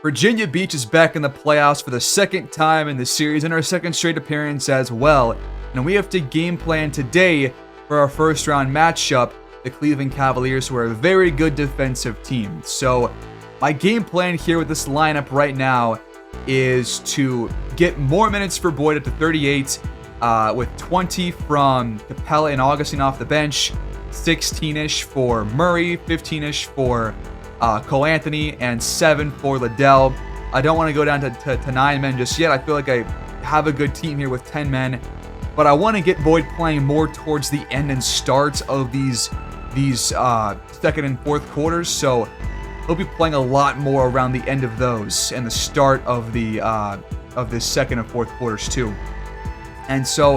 Virginia Beach is back in the playoffs for the second time in the series and our second straight appearance as well. And we have to game plan today for our first round matchup, the Cleveland Cavaliers, who are a very good defensive team. So my game plan here with this lineup right now is to get more minutes for Boyd up to 38, with 20 from Capella and Augustine off the bench, 16-ish for Murray, 15-ish for Cole Anthony, and 7 for Liddell. I don't want to go down to 9 men just yet. I feel like I have a good team here with 10 men, but I want to get Boyd playing more towards the end and start of these second and fourth quarters. So he'll be playing a lot more around the end of those and the start of the second and fourth quarters too. And so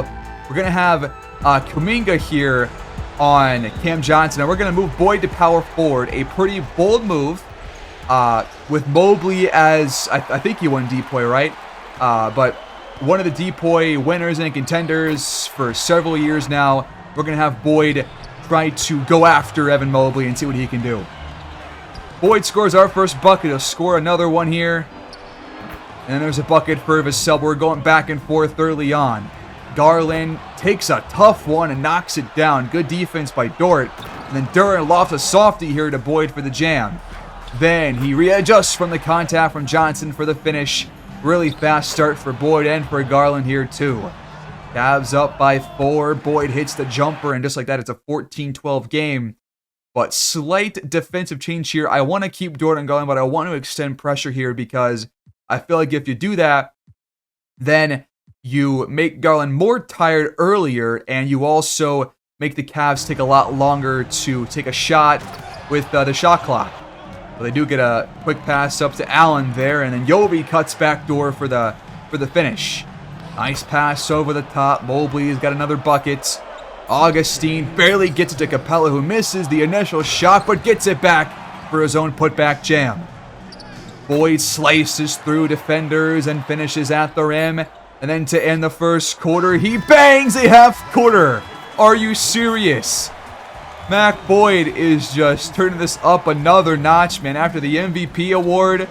we're gonna have Kuminga here on Cam Johnson, and we're going to move Boyd to power forward. A pretty bold move with Mobley as, I think he won Depoy, right? But one of the Depoy winners and contenders for several years now. We're going to have Boyd try to go after Evan Mobley and see what he can do. Boyd scores our first bucket. He'll score another one here. And then there's a bucket for Vassell. We're going back and forth early on. Garland takes a tough one and knocks it down. Good defense by Dort. And then Duran lofts a softie here to Boyd for the jam. Then he readjusts from the contact from Johnson for the finish. Really fast start for Boyd and for Garland here too. Cavs up by 4. Boyd hits the jumper, and just like that, it's a 14-12 game. But slight defensive change here. I want to keep Dort and Garland, but I want to extend pressure here because I feel like if you do that, then you make Garland more tired earlier, and you also make the Cavs take a lot longer to take a shot with the shot clock. But they do get a quick pass up to Allen there, and then Yobi cuts back door for the finish. Nice pass over the top. Mobley's got another bucket. Augustine barely gets it to Capella, who misses the initial shot, but gets it back for his own putback jam. Boyd slices through defenders and finishes at the rim. And then to end the first quarter, he bangs a half quarter. Are you serious? Mac Boyd is just turning this up another notch, man. After the MVP award,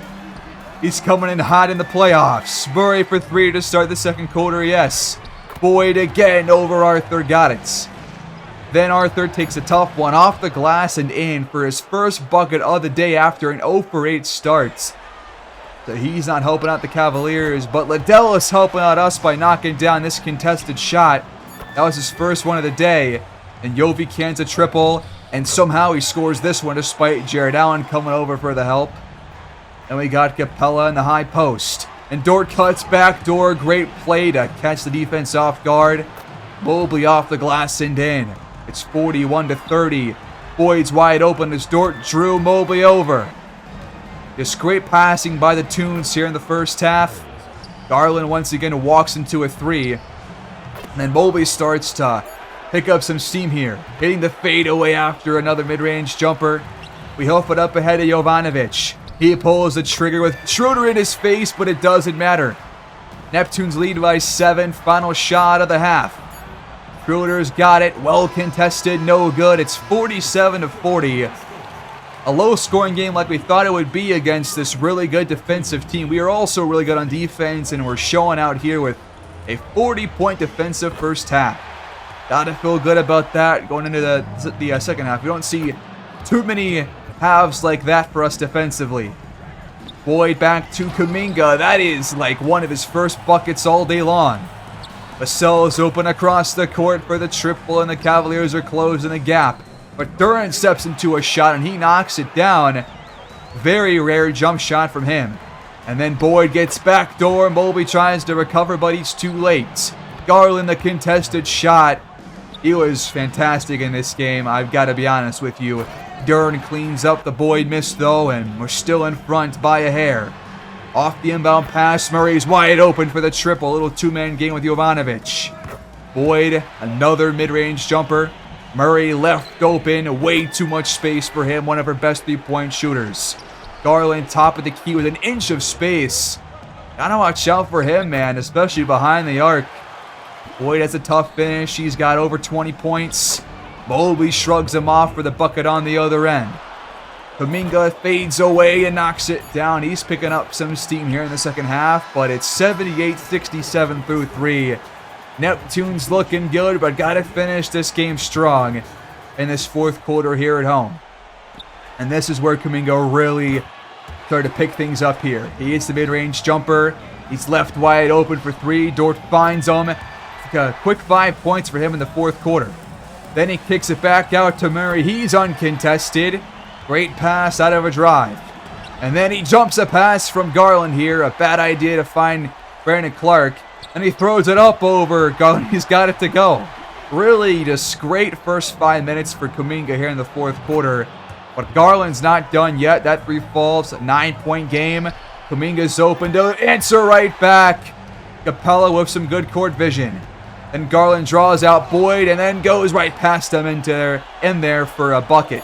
he's coming in hot in the playoffs. Murray for 3 to start the second quarter, yes. Boyd again over Arthur, got it. Then Arthur takes a tough one off the glass and in for his first bucket of the day after an 0 for 8 start. So he's not helping out the Cavaliers, but Liddell is helping out us by knocking down this contested shot. That was his first one of the day. And Yovi cans a triple, and somehow he scores this one despite Jared Allen coming over for the help. And we got Capella in the high post. And Dort cuts back door. Great play to catch the defense off guard. Mobley off the glass and in. It's 41-30. Boyd's wide open as Dort drew Mobley over. Just great passing by the Tunes here in the first half. Garland once again walks into a 3. And then Mobley starts to pick up some steam here. Hitting the fadeaway after another mid-range jumper. We hoof it up ahead of Jovanovic. He pulls the trigger with Schroeder in his face, but it doesn't matter. Neptunes lead by 7. Final shot of the half. Schroeder's got it. Well contested. No good. It's 47-40. A low-scoring game like we thought it would be against this really good defensive team. We are also really good on defense, and we're showing out here with a 40-point defensive first half. Gotta feel good about that going into the second half. We don't see too many halves like that for us defensively. Boyd back to Kuminga. That is like one of his first buckets all day long. Vassell is open across the court for the triple, and the Cavaliers are closing the gap. But Duran steps into a shot, and he knocks it down. Very rare jump shot from him. And then Boyd gets back door. Mobley tries to recover, but he's too late. Garland, the contested shot. He was fantastic in this game, I've got to be honest with you. Duran cleans up the Boyd miss, though, and we're still in front by a hair. Off the inbound pass, Murray's wide open for the triple. Little two-man game with Jovanovic. Boyd, another mid-range jumper. Murray left open, way too much space for him, one of our best three-point shooters. Garland top of the key with an inch of space. Gotta watch out for him, man, especially behind the arc. Boyd has a tough finish. He's got over 20 points. Mobley shrugs him off for the bucket on the other end. Kuminga fades away and knocks it down. He's picking up some steam here in the second half, but it's 78-67 through 3. Neptunes looking good, but got to finish this game strong in this fourth quarter here at home. And this is where Kuminga really started to pick things up here. He hits the mid-range jumper. He's left wide open for 3. Dort finds him. A quick 5 points for him in the fourth quarter. Then he kicks it back out to Murray. He's uncontested. Great pass out of a drive. And then he jumps a pass from Garland here. A bad idea to find Brandon Clark. And he throws it up over Garland. He's got it to go. Really just great first 5 minutes for Kuminga here in the fourth quarter. But Garland's not done yet. That 3 falls. A 9-point game. Kuminga's open to answer right back. Capella with some good court vision. Then Garland draws out Boyd and then goes right past him in there for a bucket.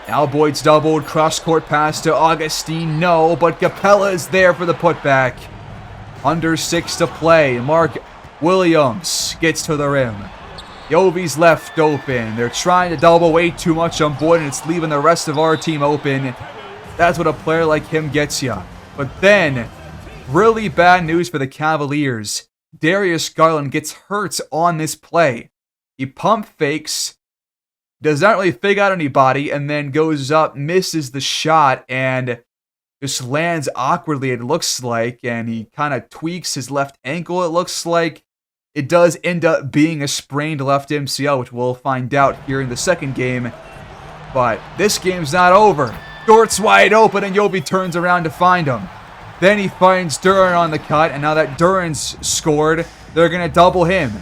Now Boyd's doubled. Cross-court pass to Augustine. No, but Capella is there for the putback. Under 6 to play. Mark Williams gets to the rim. Yovi's left open. They're trying to double way too much on Boyd, and it's leaving the rest of our team open. That's what a player like him gets you. But then, really bad news for the Cavaliers. Darius Garland gets hurt on this play. He pump fakes, does not really fake out anybody, and then goes up, misses the shot, and just lands awkwardly, it looks like, and he kind of tweaks his left ankle, it looks like. It does end up being a sprained left MCL, which we'll find out here in the second game. But this game's not over. Dort's wide open, and Yobi turns around to find him. Then he finds Duran on the cut, and now that Duran's scored, they're going to double him.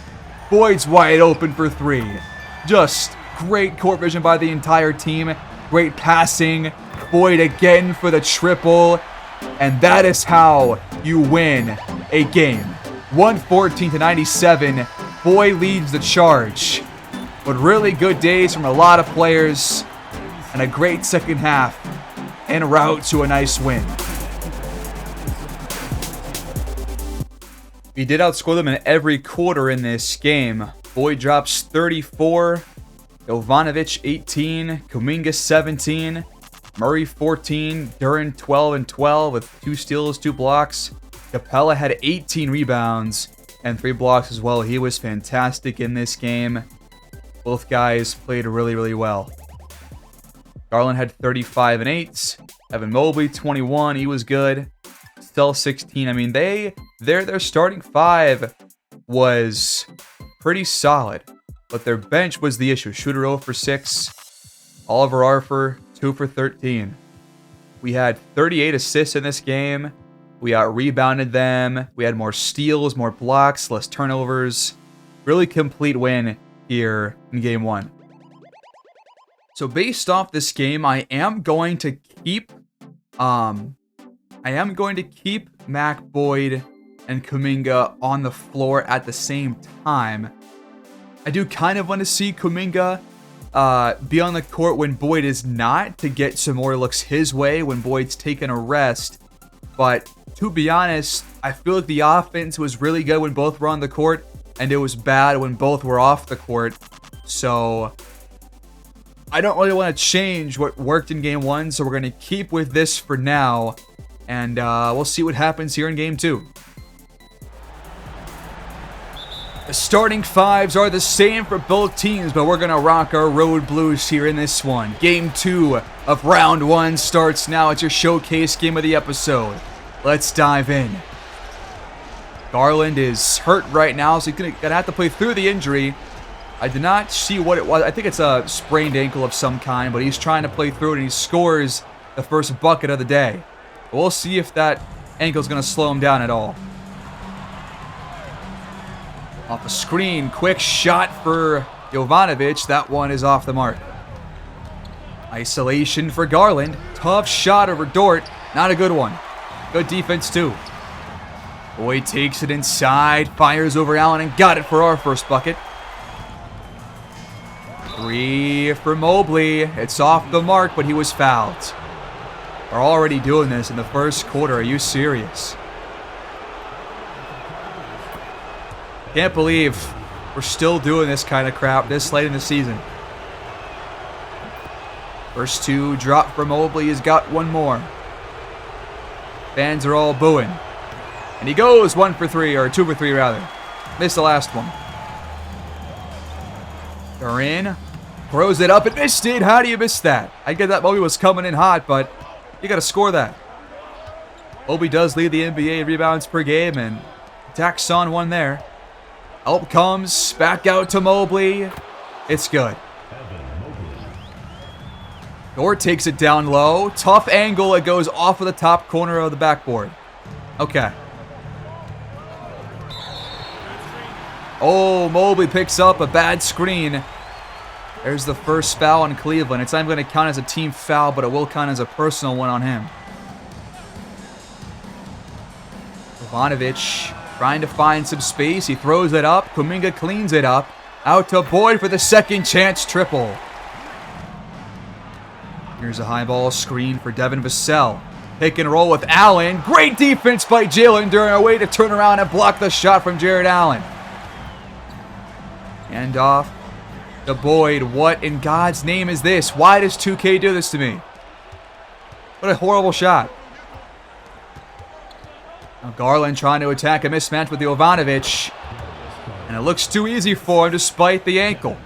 Boyd's wide open for 3. Just great court vision by the entire team. Great passing. Boyd again for the triple. And that is how you win a game. 114-97. Boyd leads the charge. But really good days from a lot of players. And a great second half. En route to a nice win. We did outscore them in every quarter in this game. Boyd drops 34, Jovanovic 18, Kuminga 17, Murray 14, Duran 12 and 12 with 2 steals, 2 blocks. Capella had 18 rebounds and 3 blocks as well. He was fantastic in this game. Both guys played really, really well. Garland had 35 and 8. Evan Mobley 21. He was good. Still 16. I mean, their starting 5 was pretty solid, but their bench was the issue. Shooter 0 for 6. Oliver Arthur 2 for 13. We had 38 assists in this game. We out-rebounded them. We had more steals, more blocks, less turnovers. Really complete win here in Game 1. So based off this game, I am going to keep Mac, Boyd, and Kuminga on the floor at the same time. I do kind of want to see Kuminga be on the court when Boyd is not, to get some more looks his way when Boyd's taking a rest. But to be honest, I feel like the offense was really good when both were on the court, and it was bad when both were off the court. So I don't really want to change what worked in Game 1, so we're going to keep with this for now. And we'll see what happens here in Game 2. The starting 5s are the same for both teams, but we're going to rock our road blues here in this one. Game 2 of Round 1 starts now. It's your showcase game of the episode. Let's dive in. Garland is hurt right now, so he's going to have to play through the injury. I did not see what it was. I think it's a sprained ankle of some kind, but he's trying to play through it, and he scores the first bucket of the day. We'll see if that ankle is going to slow him down at all. Off the screen, quick shot for Jovanovic. That one is off the mark. Isolation for Garland. Tough shot over Dort. Not a good one. Good defense too. Boyd takes it inside, fires over Allen, and got it for our first bucket. 3 for Mobley. It's off the mark, but he was fouled. We're already doing this in the first quarter. Are you serious? Can't believe we're still doing this kind of crap this late in the season. First two drop from Mobley. He's got one more. Fans are all booing. And he goes 1 for 3, or 2 for 3 rather. Missed the last one. Duran throws it up and missed it. How do you miss that? I get that Mobley was coming in hot, but you got to score that. Mobley does lead the NBA in rebounds per game, and tacks on one there. Help comes back out to Mobley. It's good. Dort takes it down low. Tough angle. It goes off of the top corner of the backboard. Okay. Oh, Mobley picks up a bad screen. There's the first foul on Cleveland. It's not even going to count as a team foul, but it will count as a personal one on him. Ivanovic trying to find some space. He throws it up. Kuminga cleans it up. Out to Boyd for the second chance triple. Here's a high ball screen for Devin Vassell. Pick and roll with Allen. Great defense by Jalen during a way to turn around and block the shot from Jared Allen. Hand off to Boyd. What in God's name is this? Why does 2K do this to me? What a horrible shot. Now Garland trying to attack a mismatch with Jovanovic. And it looks too easy for him despite the ankle.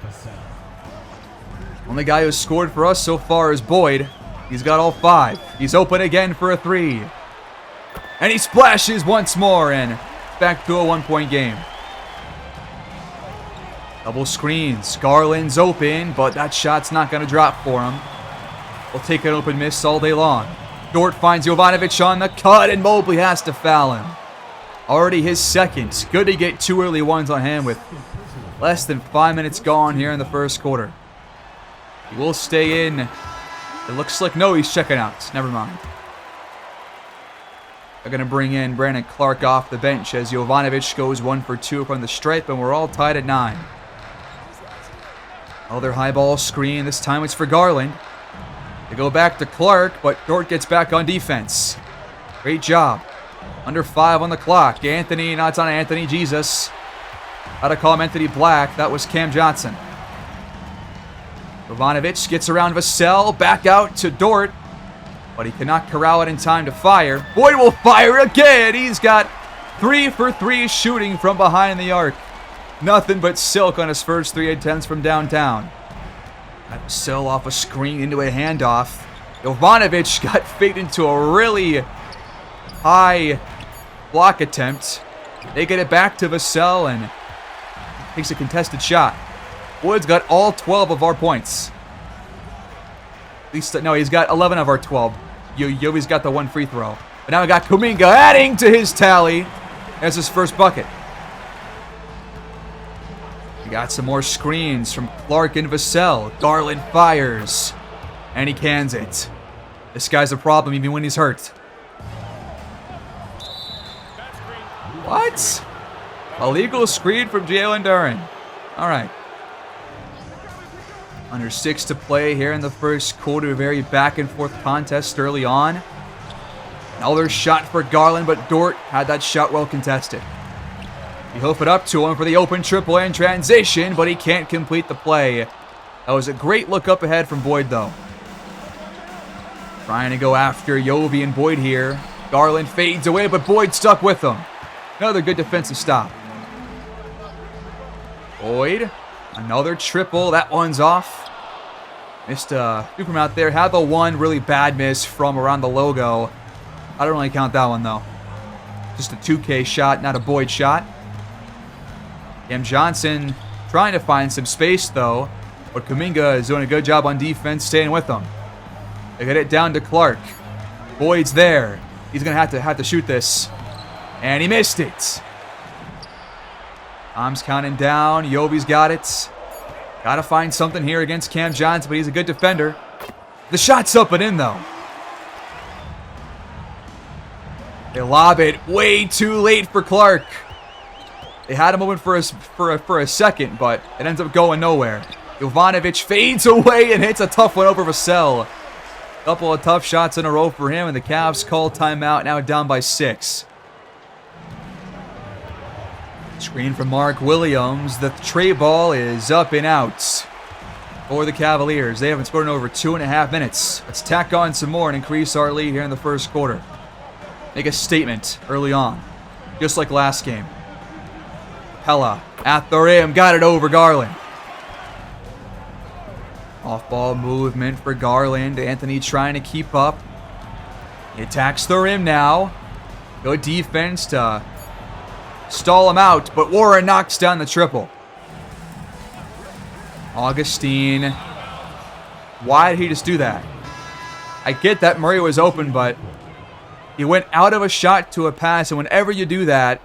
Only guy who's scored for us so far is Boyd. He's got all 5. He's open again for a 3. And he splashes once more, and back to a 1-point game. Double screens. Garland's open, but that shot's not going to drop for him. We'll take an open miss all day long. Dort finds Jovanovic on the cut, and Mobley has to foul him. Already his second. Good to get 2 early ones on him with less than 5 minutes gone here in the first quarter. He will stay in. It looks like, no, he's checking out. Never mind. They're going to bring in Brandon Clark off the bench as Jovanovic goes 1 for 2 from the stripe, and we're all tied at 9. Another high ball screen. This time it's for Garland. They go back to Clark, but Dort gets back on defense. Great job. Under 5 on the clock. Anthony, no, it's on Anthony Jesus. How to call him Anthony Black. That was Cam Johnson. Jovanovic gets around Vassell. Back out to Dort. But he cannot corral it in time to fire. Boyd will fire again. He's got 3 for 3 shooting from behind the arc. Nothing but silk on his first 3 attempts from downtown. Got Vassell off a screen into a handoff. Jovanovic got faked into a really high block attempt. They get it back to Vassell and takes a contested shot. Boyd's got all 12 of our points. At least, no, he's got 11 of our 12. Yovi's got the 1 free throw. But now we got Kuminga adding to his tally. There's his first bucket. We got some more screens from Clark and Vassell. Garland fires. And he cans it. This guy's a problem even when he's hurt. What? Illegal screen from Jalen Duran. All right. Under 6 to play here in the first quarter. Very back and forth contest early on. Another shot for Garland, but Dort had that shot well contested. We hoof it up to him for the open triple in transition, but he can't complete the play. That was a great look up ahead from Boyd, though. Trying to go after Yovi and Boyd here. Garland fades away, but Boyd stuck with him. Another good defensive stop. Boyd, another triple. That one's off. Missed a few from out there. Had the one really bad miss from around the logo. I don't really count that one, though. Just a 2K shot, not a Boyd shot. Cam Johnson trying to find some space, though. But Kuminga is doing a good job on defense, staying with him. They get it down to Clark. Boyd's there. He's going to have to shoot this. And he missed it. Tom's counting down. Yovi's got it. Got to find something here against Cam Johnson, but he's a good defender. The shot's up and in, though. They lob it way too late for Clark. They had him open for a second, but it ends up going nowhere. Jovanovic fades away and hits a tough one over Vassell. Couple of tough shots in a row for him, and the Cavs call timeout, now down by 6. Screen from Mark Williams. The tray ball is up and out. for the Cavaliers. They haven't scored in over 2.5 minutes. Let's tack on some more and increase our lead here in the first quarter. Make a statement early on, just like last game. Pella at the rim, got it over Garland. Off-ball movement for Garland. Anthony trying to keep up. He attacks the rim now. Good defense to stall him out, but Warren knocks down the triple. Augustine. Why did he just do that? I get that Murray was open, but he went out of a shot to a pass, and whenever you do that,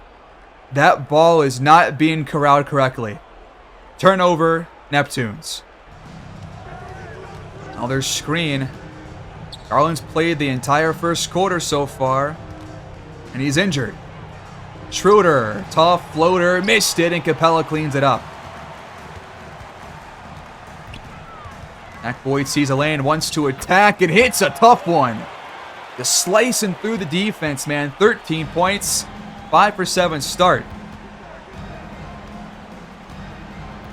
that ball is not being corralled correctly. Turnover, Neptunes. Another screen. Garland's played the entire first quarter so far, and he's injured. Schroeder, tough floater, missed it, and Capella cleans it up. Mac Boyd sees a lane, wants to attack, and hits a tough one. Just slicing through the defense, man. 13 points, 5 for 7 start.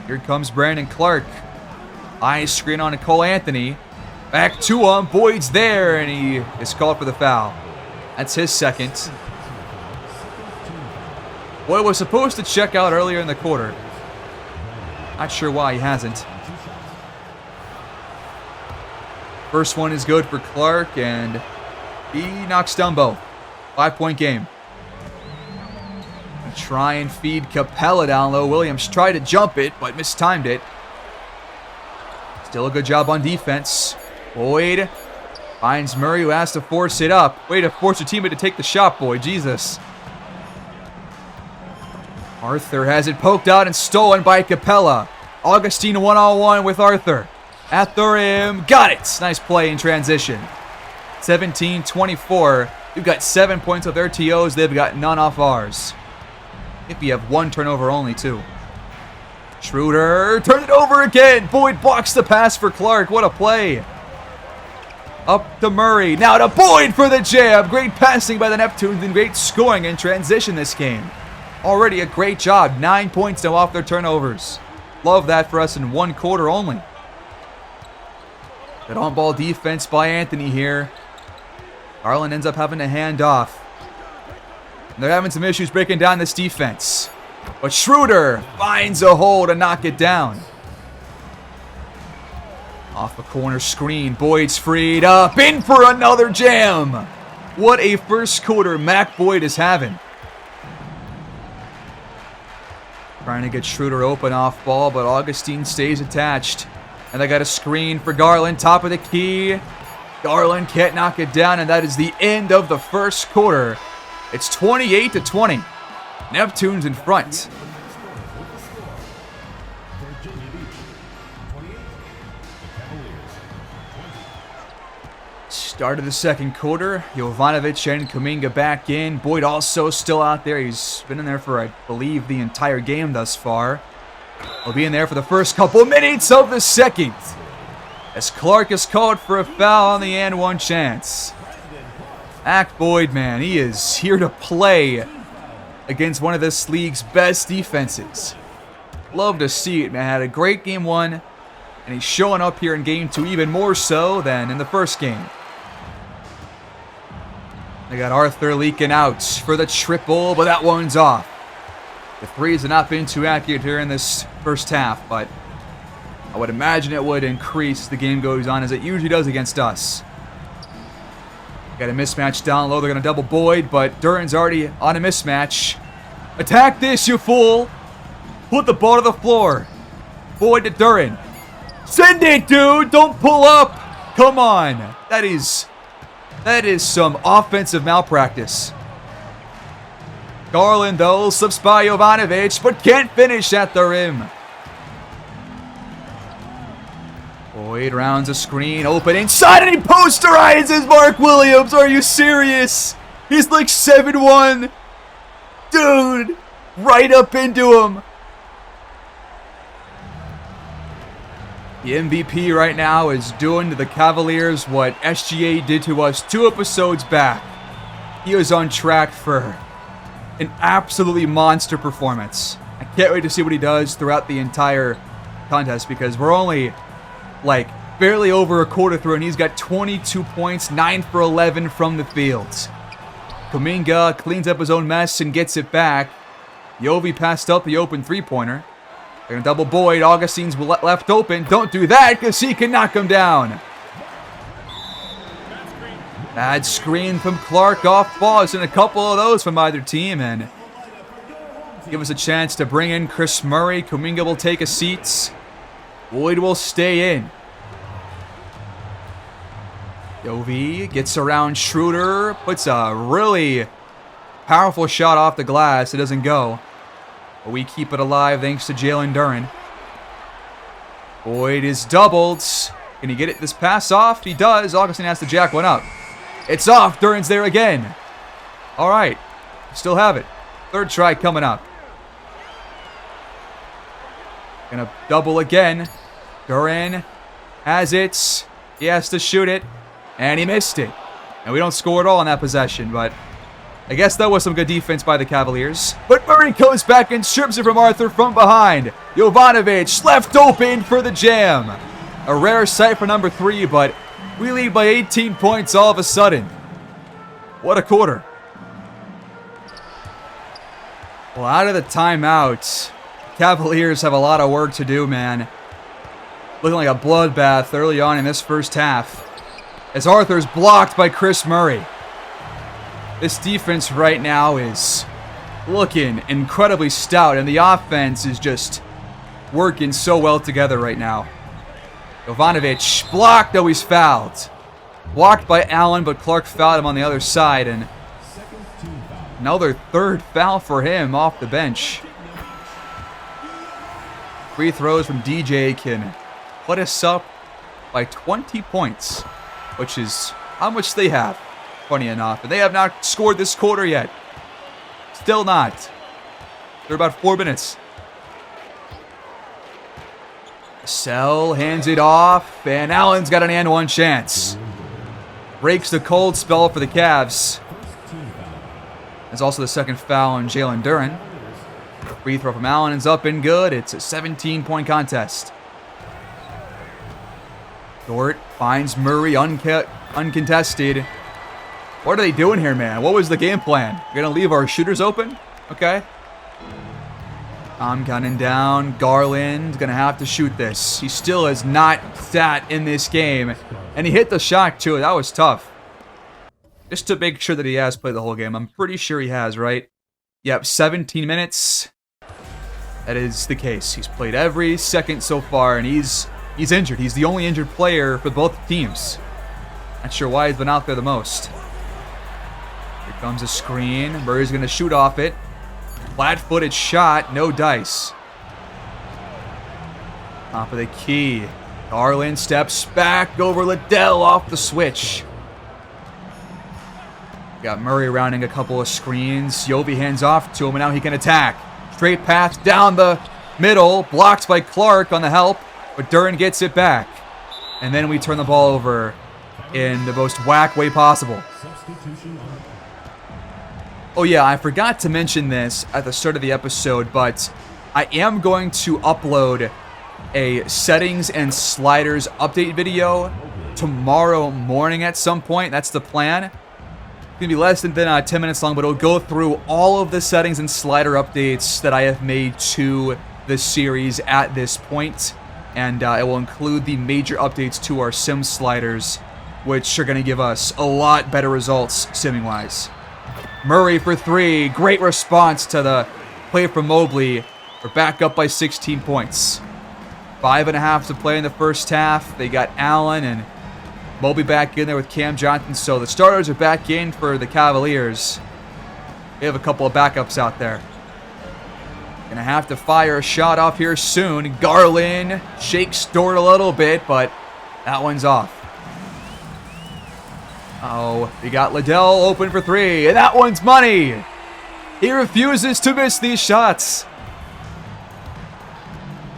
Here comes Brandon Clark. High screen on Cole Anthony. Back to him. Boyd's there, and he is called for the foul. That's his second. Boyd was supposed to check out earlier in the quarter. Not sure why he hasn't. First one is good for Clark, and he knocks down both. 5-point game. Try and feed Capella down low. Williams tried to jump it, but mistimed it. Still a good job on defense. Boyd finds Murray, who has to force it up. Way to force your teammate to take the shot, Boyd. Jesus. Arthur has it poked out and stolen by Capella. Augustine one-on-one with Arthur. At the rim. Got it. Nice play in transition. 17-24. We've got 7 points off their TOs. They've got none off ours. If you have one turnover only, too. Schroeder turned it over again. Boyd blocks the pass for Clark. What a play. Up to Murray. Now to Boyd for the jab. Great passing by the Neptunes and great scoring in transition this game. Already a great job. 9 points now off their turnovers. Love that for us in one quarter only. Good on-ball defense by Anthony here. Garland ends up having to hand off. They're having some issues breaking down this defense. But Schroeder finds a hole to knock it down. Off a corner screen. Boyd's freed up. In for another jam. What a first quarter Mac Boyd is having. Trying to get Schroeder open off ball, but Augustine stays attached. And they got a screen for Garland. Top of the key. Garland can't knock it down, and that is the end of the first quarter. It's 28-20. Neptunes in front. Start of the second quarter. Jovanovic and Kuminga back in. Boyd also still out there. He's been in there for, I believe, the entire game thus far. He'll be in there for the first couple minutes of the second. As Clark is called for a foul on the and one chance. Mac Boyd, man, he is here to play against one of this league's best defenses. Love to see it, man. Had a great game one, and he's showing up here in game two even more so than in the first game. They got Arthur leaking out for the triple, but that one's off. The threes have not been too accurate here in this first half, but I would imagine it would increase as the game goes on, as it usually does against us. Got a mismatch down low. They're going to double Boyd, but Duran's already on a mismatch. Attack this, you fool. Put the ball to the floor. Boyd to Duran. Send it, dude. Don't pull up. Come on. That is some offensive malpractice. Garland, though, slips by Jovanovic, but can't finish at the rim. Boyd rounds a screen, open inside, and he posterizes Mark Williams. Are you serious? He's like 7'1". Dude, right up into him. The MVP right now is doing to the Cavaliers what SGA did to us 2 episodes back. He is on track for an absolutely monster performance. I can't wait to see what he does throughout the entire contest, because we're only like barely over a quarter through, and he's got 22 points, 9 for 11 from the field. Kuminga cleans up his own mess and gets it back. Yovi passed up the open three-pointer. They're gonna double Boyd. Augustine's left open. Don't do that because he can knock him down. Bad screen from Clark off ball. There's been a couple of those from either team, and give us a chance to bring in Chris Murray. Kuminga will take a seat. Boyd will stay in. Yovi gets around Schroeder, puts a really powerful shot off the glass. It doesn't go. But we keep it alive thanks to Jalen Duren. Boyd is doubled. Can he get it this pass off? He does. Augustine has to jack one up. It's off. Duren's there again. All right. Still have it. Third try coming up. Gonna double again. Duren has it. He has to shoot it. And he missed it. And we don't score at all on that possession, but I guess that was some good defense by the Cavaliers. But Murray goes back and strips it from Arthur from behind. Jovanovic left open for the jam. A rare sight for number 3, but we lead by 18 points all of a sudden. What a quarter. Well, out of the timeout, Cavaliers have a lot of work to do, man. Looking like a bloodbath early on in this first half, as Arthur's blocked by Chris Murray. This defense right now is looking incredibly stout, and the offense is just working so well together right now. Jovanovic blocked, though he's fouled. Blocked by Allen, but Clark fouled him on the other side, and another third foul for him off the bench. Free throws from DJ can put us up by 20 points, which is how much they have, funny enough. And they have not scored this quarter yet. Still not. They're about 4 minutes. Sell hands it off, and Allen's got an and one chance. Breaks the cold spell for the Cavs. There's also the second foul on Jalen Duren. Free throw from Allen is up and good. It's a 17-point contest. Dort finds Murray uncontested. What are they doing here, man? What was the game plan? We're going to leave our shooters open? Okay. I'm gunning down. Garland going to have to shoot this. He still has not sat in this game. And he hit the shot, too. That was tough. Just to make sure that he has played the whole game. I'm pretty sure he has, right? Yep, 17 minutes. That is the case. He's played every second so far, and he's injured. He's the only injured player for both teams. Not sure why he's been out there the most. Here comes a screen. Murray's going to shoot off it. Flat-footed shot, no dice. Top of the key. Garland steps back over Liddell off the switch. Got Murray rounding a couple of screens. Yovi hands off to him, and now he can attack. Straight pass down the middle. Blocked by Clark on the help, but Duren gets it back. And then we turn the ball over in the most whack way possible. Oh yeah, I forgot to mention this at the start of the episode, but I am going to upload a settings and sliders update video tomorrow morning at some point. That's the plan. It's going to be less than 10 minutes long, but it'll go through all of the settings and slider updates that I have made to the series at this point. And it will include the major updates to our sim sliders, which are going to give us a lot better results simming-wise. Murray for 3. Great response to the play from Mobley. We're back up by 16 points. 5.5 to play in the first half. They got Allen and Mobley back in there with Cam Johnson. So the starters are back in for the Cavaliers. We have a couple of backups out there. Gonna have to fire a shot off here soon. Garland shakes Dort a little bit, but that one's off. Oh, we got Liddell open for 3, and that one's money. He refuses to miss these shots.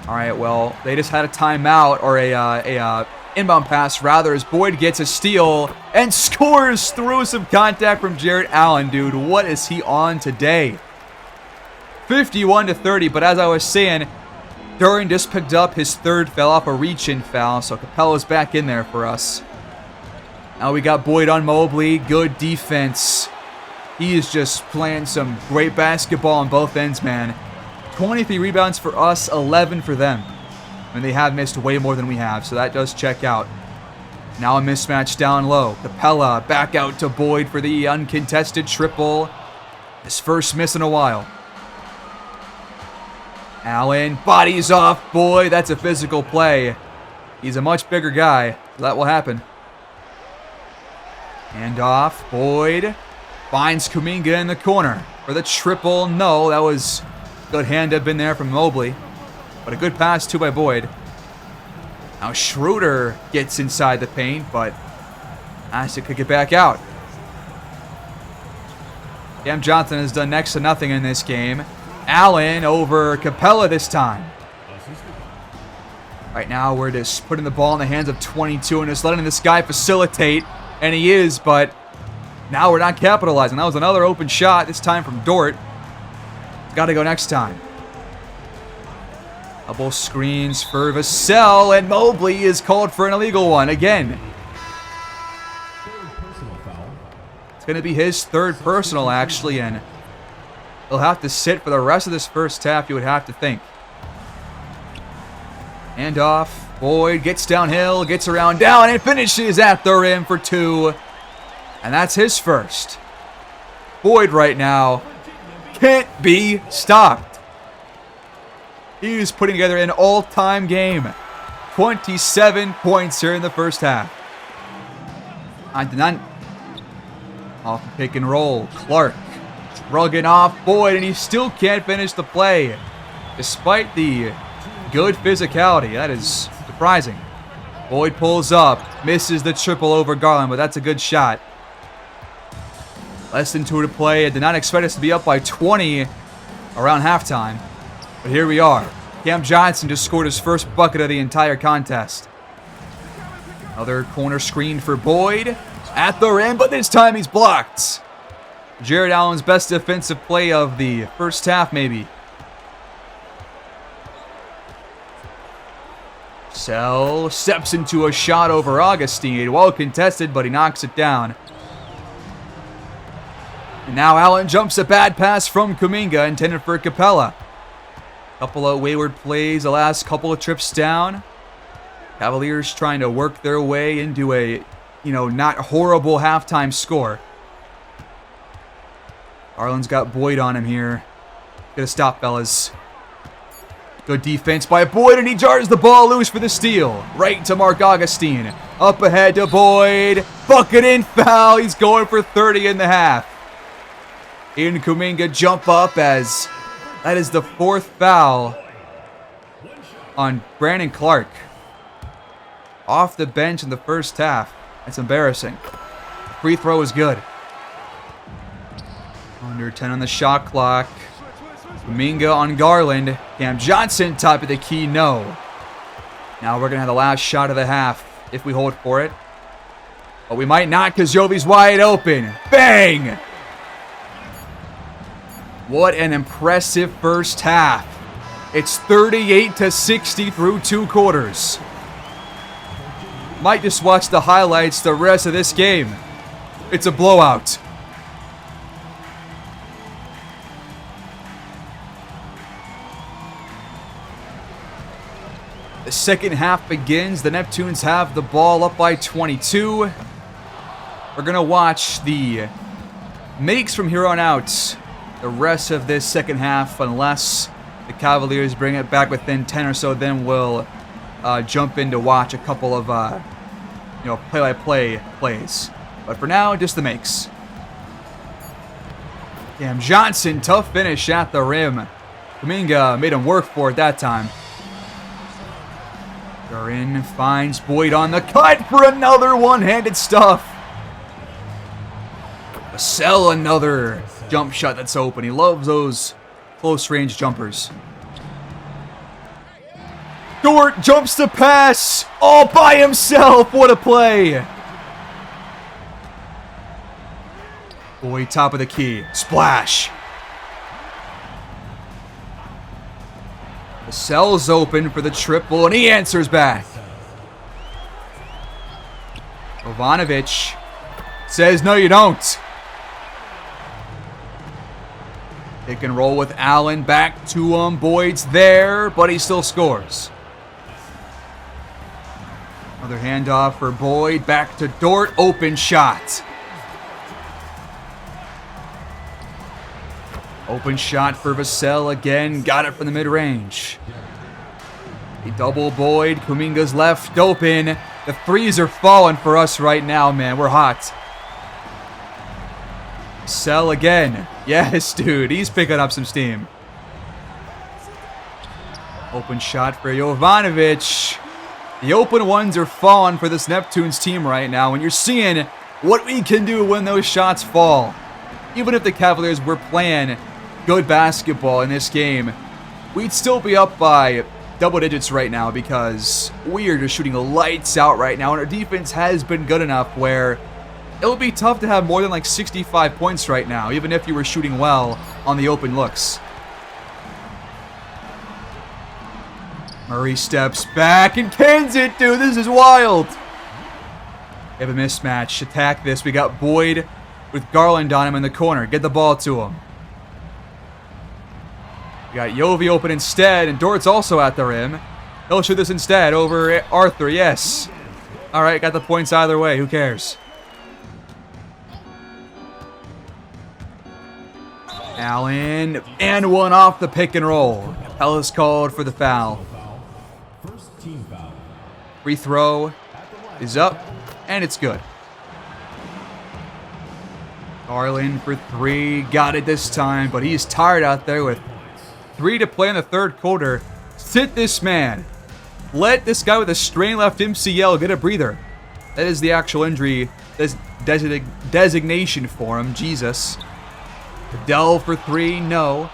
All right, well, they just had a timeout, or a inbound pass, rather, as Boyd gets a steal and scores through some contact from Jarrett Allen, dude. What is he on today? 51-30, but as I was saying, Duran just picked up his third foul off a reach-in foul, so Capella's back in there for us. Now we got Boyd on Mobley. Good defense. He is just playing some great basketball on both ends, man. 23 rebounds for us, 11 for them. And they have missed way more than we have, so that does check out. Now a mismatch down low. Capella back out to Boyd for the uncontested triple. His first miss in a while. Allen bodies off Boyd. That's a physical play. He's a much bigger guy, so that will happen. Hand off. Boyd finds Kuminga in the corner for the triple. No, that was a good hand up in there from Mobley. But a good pass too by Boyd. Now Schroeder gets inside the paint, but Isaac could get back out. Cam Johnson has done next to nothing in this game. Allen over Capella this time. Right now we're just putting the ball in the hands of 22 and just letting this guy facilitate. And he is, but now we're not capitalizing. That was another open shot, this time from Dort. It's got to go next time. Double screens for Vassell, and Mobley is called for an illegal one again. It's going to be his third personal, actually, and he'll have to sit for the rest of this first half, you would have to think. Hand off. Boyd gets downhill, gets around down, and finishes at the rim for two. And that's his first. Boyd right now can't be stopped. He's putting together an all-time game. 27 points here in the first half. Off the pick and roll. Clark rugging off Boyd, and he still can't finish the play. Despite the good physicality. That is surprising. Boyd pulls up. Misses the triple over Garland, but that's a good shot. Less than 2 to play. I did not expect us to be up by 20 around halftime. But here we are. Cam Johnson just scored his first bucket of the entire contest. Another corner screen for Boyd. At the rim, but this time he's blocked. Jared Allen's best defensive play of the first half, maybe. Sell steps into a shot over Augustine. Well contested, but he knocks it down. And now Allen jumps a bad pass from Kuminga, intended for Capella. Couple of wayward plays, the last couple of trips down. Cavaliers trying to work their way into a, not horrible halftime score. Garland's got Boyd on him here. Gotta stop, fellas. Good defense by Boyd, and he jars the ball loose for the steal. Right to Mark Augustine. Up ahead to Boyd. Bucket in foul. He's going for 30 in the half. In Kuminga jump up as that is the 4th foul on Brandon Clark. Off the bench in the first half. That's embarrassing. Free throw is good. Under 10 on the shot clock. Kuminga on Garland. Cam Johnson, top of the key, no. Now we're going to have the last shot of the half if we hold for it. But we might not because Jovi's wide open. Bang! What an impressive first half. It's 38-60 through 2 quarters. Might just watch the highlights the rest of this game. It's a blowout. The second half begins. The Neptunes have the ball up by 22. We're going to watch the makes from here on out. The rest of this second half, unless the Cavaliers bring it back within 10 or so, then we'll jump in to watch a couple of play-by-play plays. But for now, just the makes. Cam Johnson, tough finish at the rim. Kuminga made him work for it that time. Duran finds Boyd on the cut for another one-handed stuff. Vassell, another jump shot that's open. He loves those close-range jumpers. Dort jumps the pass all by himself. What a play. Boyd, top of the key. Splash. Vassell's open for the triple, and he answers back. Jovanovic says, no, you don't. Pick and roll with Allen. Back to him. Boyd's there, but he still scores. Another handoff for Boyd. Back to Dort. Open shot. Open shot for Vassell again. Got it from the mid-range. He double Boyd. Kuminga's left open. The threes are falling for us right now, man. We're hot. Vassell again. Yes, dude. He's picking up some steam. Open shot for Jovanovic. The open ones are falling for this Neptunes team right now. And you're seeing what we can do when those shots fall. Even if the Cavaliers were playing good basketball in this game, we'd still be up by double digits right now because we are just shooting lights out right now, and our defense has been good enough where it would be tough to have more than like 65 points right now, even if you were shooting well on the open looks. Murray steps back and cans it, dude. This is wild. We have a mismatch. Attack this. We got Boyd with Garland on him in the corner. Get the ball to him. We got Yovi open instead, and Dort's also at the rim. He'll shoot this instead over Arthur, yes. All right, got the points either way. Who cares? Allen, and one off the pick and roll. Capella's called for the foul. Free throw is up, and it's good. Garland for three. Got it this time, but he's tired out there with 3 to play in the third quarter. Sit this man. Let this guy with a strained left MCL get a breather. That is the actual injury designation for him. Jesus. Adele for 3. No.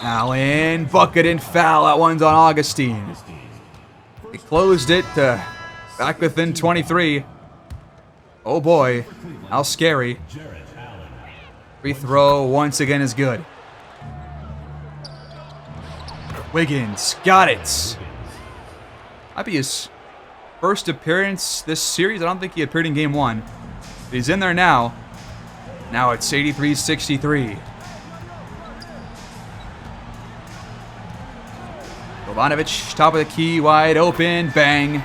Allen. Bucket and foul. That one's on Augustine. He closed it back within 23. Oh boy. How scary. Free throw once again is good. Wiggins, got it. Might be his first appearance this series. I don't think he appeared in game 1. But he's in there now. Now it's 83-63. Jovanovic, top of the key, wide open, bang. All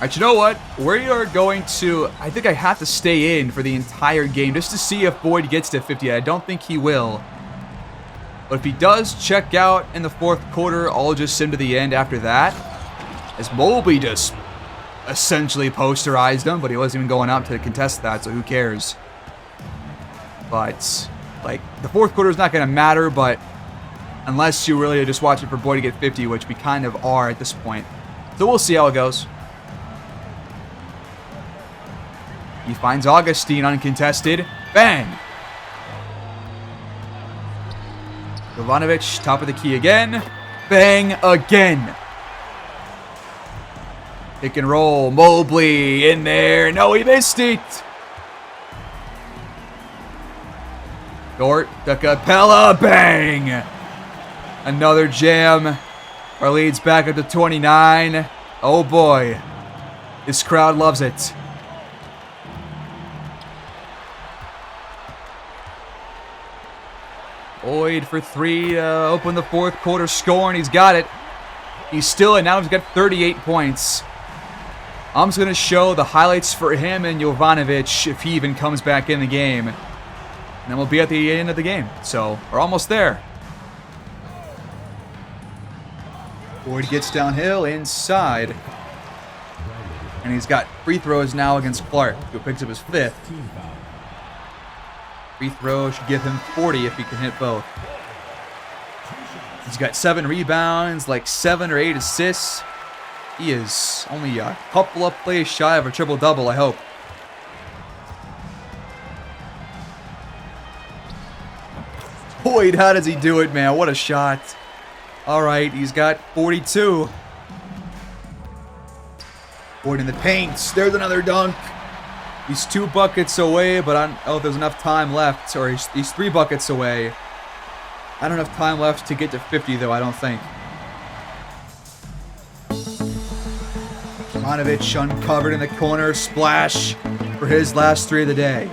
right, you know what? We are going to, I think I have to stay in for the entire game just to see if Boyd gets to 50. I don't think he will. But if he does check out in the fourth quarter, I'll just send to the end after that. As Mobley just essentially posterized him, but he wasn't even going out to contest that, so who cares? But, like, the fourth quarter is not going to matter, but unless you really are just watching for Boyd to get 50, which we kind of are at this point. So we'll see how it goes. He finds Augustine uncontested. Bang! Jovanovic, top of the key again. Bang again. Pick and roll. Mobley in there. No, he missed it. Dort to Capella. Bang. Another jam. Our lead's back up to 29. Oh boy. This crowd loves it. Boyd for 3 to open the fourth quarter score, and he's got it. He's still, and now he's got 38 points. I'm just going to show the highlights for him and Jovanovic if he even comes back in the game. And then we'll be at the end of the game. So, we're almost there. Boyd gets downhill inside. And he's got free throws now against Clark, who picks up his 5th. Free throw should give him 40 if he can hit both. He's got 7 rebounds, like 7 or 8 assists. He is only a couple of plays shy of a triple-double, I hope. Boyd, how does he do it, man? What a shot. All right, he's got 42. Boyd in the paint. There's another dunk. He's 2 buckets away, but I don't know if there's enough time left. Or he's 3 buckets away. I don't have time left to get to 50, though, I don't think. Ivanovic uncovered in the corner. Splash for his last 3 of the day.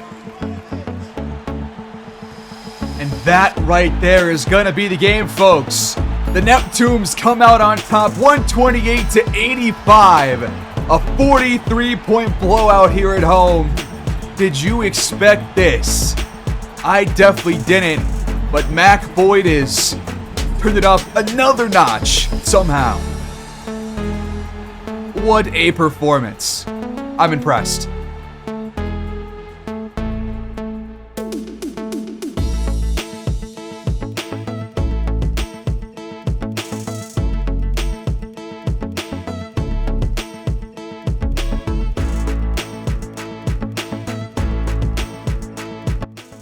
And that right there is going to be the game, folks. The Neptunes come out on top 128-85. A 43-point blowout here at home. Did you expect this? I definitely didn't. But Mac Boyd is turned it up another notch somehow. What a performance. I'm impressed.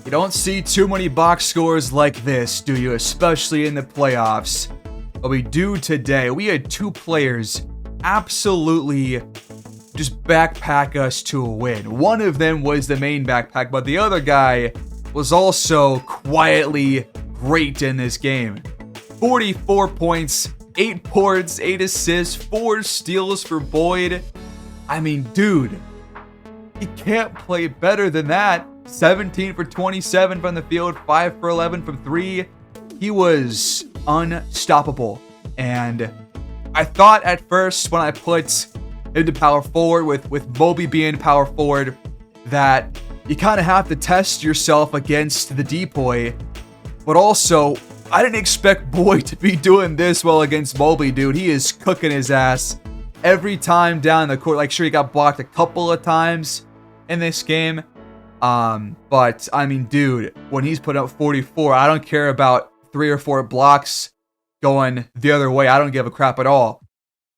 You don't see too many box scores like this, do you? Especially in the playoffs. But we do today. We had 2 players absolutely just backpack us to a win. One of them was the main backpack, but the other guy was also quietly great in this game. 44 points, 8 boards, 8 assists, 4 steals for Boyd. I mean, dude, you can't play better than that. 17 for 27 from the field, 5 for 11 from 3. He was unstoppable. And I thought at first when I put him to power forward with Mobley being power forward that you kind of have to test yourself against the depoy. But also, I didn't expect Boyd to be doing this well against Mobley, dude. He is cooking his ass every time down the court. Like, sure, he got blocked a couple of times in this game. But I mean, dude, when he's put up 44, I don't care about 3 or 4 blocks going the other way. I don't give a crap at all.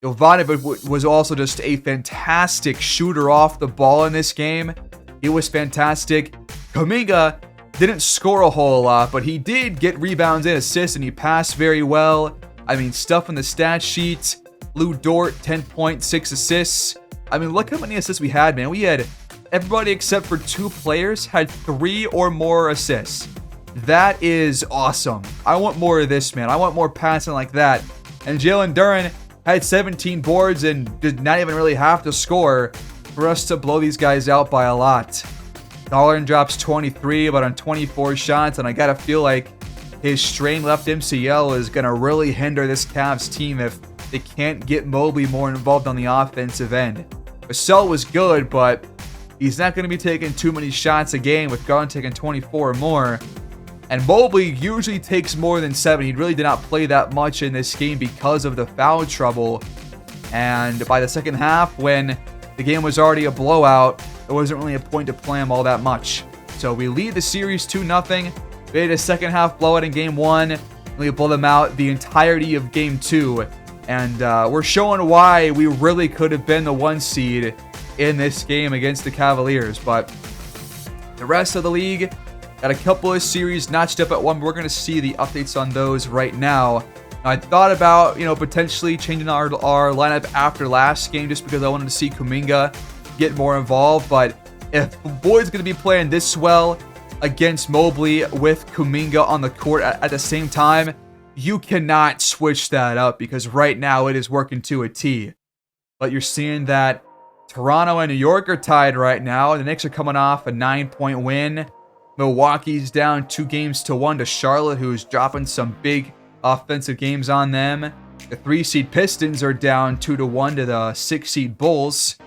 Jovanovic was also just a fantastic shooter off the ball in this game. He was fantastic. Kuminga didn't score a whole lot, but he did get rebounds and assists, and he passed very well. I mean, stuff in the stat sheet. Lou Dort, 10.6 assists. I mean, look how many assists we had, man. We had everybody except for 2 players had 3 or more assists. That is awesome. I want more of this, man. I want more passing like that. And Jalen Duren had 17 boards and did not even really have to score for us to blow these guys out by a lot. Dolan drops 23, but on 24 shots, and I gotta feel like his strained left MCL is gonna really hinder this Cavs team if they can't get Mobley more involved on the offensive end. Vassell was good, but he's not going to be taking too many shots a game with Garland taking 24 or more. And Mobley usually takes more than 7. He really did not play that much in this game because of the foul trouble. And by the second half, when the game was already a blowout, there wasn't really a point to play him all that much. So we lead the series 2-0. We had a second half blowout in game 1. And we blow them out the entirety of game 2. And we're showing why we really could have been the 1 seed in this game against the Cavaliers. But the rest of the league got a couple of series notched up at 1. We're going to see the updates on those right now. I thought about, potentially changing our lineup after last game just because I wanted to see Kuminga get more involved. But if Boyd's going to be playing this well against Mobley with Kuminga on the court at the same time, you cannot switch that up because right now it is working to a T. But you're seeing that Toronto and New York are tied right now. The Knicks are coming off a 9-point win. Milwaukee's down 2-1 to Charlotte, who's dropping some big offensive games on them. The 3-seed Pistons are down 2-1 to the 6-seed Bulls.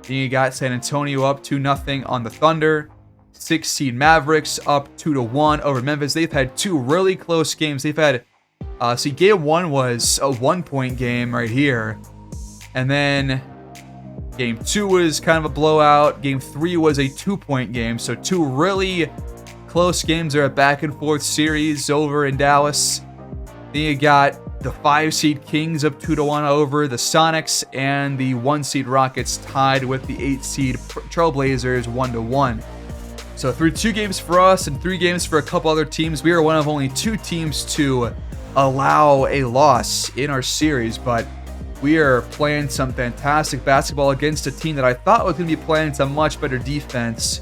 Then you got San Antonio up 2-0 on the Thunder. 6-seed Mavericks up 2-1 over Memphis. They've had 2 really close games. They've had, game 1 was a 1-point game right here. And then game 2 was kind of a blowout. Game 3 was a 2-point game. So 2 really close games are a back-and-forth series over in Dallas. Then you got the 5-seed Kings up 2-1 over the Sonics, and the 1-seed Rockets tied with the 8-seed Trailblazers 1-1. So through 2 games for us and 3 games for a couple other teams, we are one of only 2 teams to allow a loss in our series, but we are playing some fantastic basketball against a team that I thought was going to be playing some much better defense,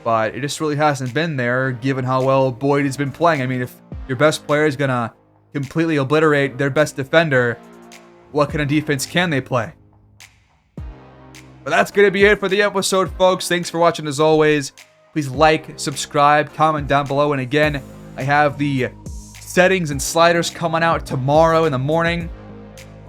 but it just really hasn't been there given how well Boyd has been playing. I mean, if your best player is going to completely obliterate their best defender, what kind of defense can they play? But that's going to be it for the episode, folks. Thanks for watching as always. Please like, subscribe, comment down below. And again, I have the settings and sliders coming out tomorrow in the morning,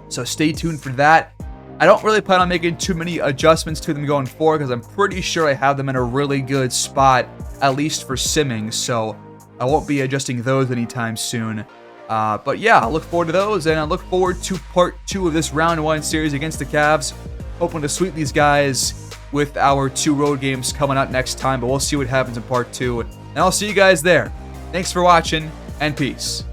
so stay tuned for that. I don't really plan on making too many adjustments to them going forward because I'm pretty sure I have them in a really good spot, at least for simming, so I won't be adjusting those anytime soon. But yeah, I look forward to those, and I look forward to part 2 of this round 1 series against the Cavs. Hoping to sweep these guys with our 2 road games coming up next time, but we'll see what happens in part 2. And I'll see you guys there. Thanks for watching, and peace.